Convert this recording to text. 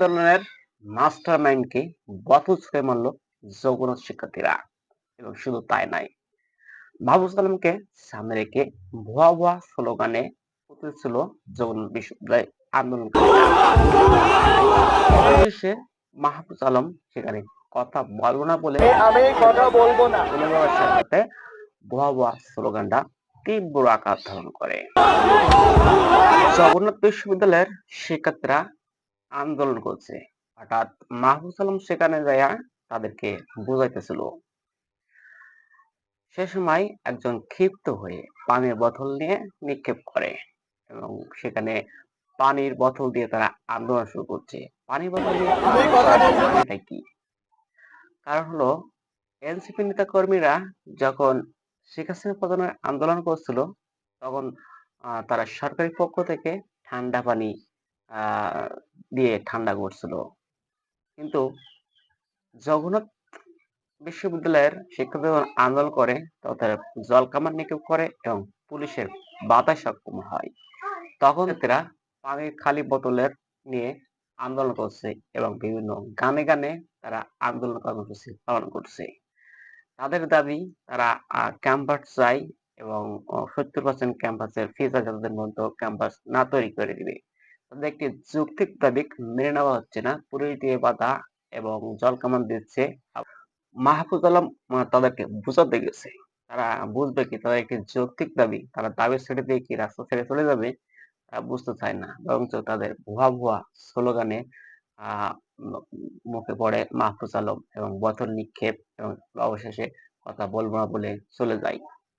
আন্দোলনের মাস্টার মাইন্ডকে বোতল ছুঁড়ে মারল জগন্নাথ শিক্ষার্থীরা। এবং শুধু তাই নয়, মাহফুজ আলমকে সামনে রেখে ভুয়া ভুয়া স্লোগানে ছিল জগন্নাথ বিশ্ববিদ্যালয় আন্দোলন। অবশেষে মাহফুজ আলম সেখানে কথা বলবো না বলে আমি কথা বলবো না চলে যাওয়ার সাথে সাথে ভুয়া ভুয়া স্লোগানটা তীব্র আকার ধারণ করে। জগন্নাথ বিশ্ববিদ্যালয়ের শিক্ষার্থীরা আন্দোলন করছে, হঠাৎ মাহফুজ আলম সেখানে যাইয়া তাদেরকে বুঝাইতেছিল। সে সময় একজন ক্ষিপ্ত হয়ে পানির বোতল নিয়ে নিক্ষেপ করে এবং সেখানে পানির বোতল দিয়ে তারা আন্দোলন শুরু করছে। পানির বোতল দিয়ে এটা কি কারণ হলো, এনসিপি নেতা কর্মীরা যখন শেখ হাসিনা পতনের আন্দোলন করছিল তখন তারা সরকারি পক্ষ থেকে ঠান্ডা পানি দিয়ে ঠান্ডা করছিল। কিন্তু জগন্নাথ বিশ্ববিদ্যালয়ের শিক্ষার্থীরা যখন আন্দোলন করে তখন তারা জল কামান নিক্ষেপ করে এবং পুলিশের বাধায় সক্ষম হয়। তখন তারা পানির খালি বোতলের নিয়ে আন্দোলন করছে এবং বিভিন্ন গানে গানে তারা আন্দোলন কর্মসূচি পালন করছে। তাদের দাবি তারা ক্যাম্পাস চাই এবং 70% ক্যাম্পাসের ফিজার যাদের মধ্যে ক্যাম্পাস না তৈরি করে দিবে। তাদের একটি যৌক্তিক দাবি মেনে নেওয়া হচ্ছে না, পুলিশ দিয়ে বাধা এবং জল কামান দিচ্ছে। মাহফুজ আলম তাদেরকে বুঝাতে গেছে, তারা বুঝবে কি তাদের একটি যৌক্তিক দাবি, তারা দাবি ছেড়ে দিয়ে কি রাস্তা ছেড়ে চলে যাবে? বুঝতে চায় না, বরঞ্চ তাদের ভুয়া ভুয়া স্লোগানে আহ মুখে পড়ে মাহফুজ আলম এবং বোতল নিক্ষেপ এবং অবশেষে কথা বলবো না বলে চলে যায়।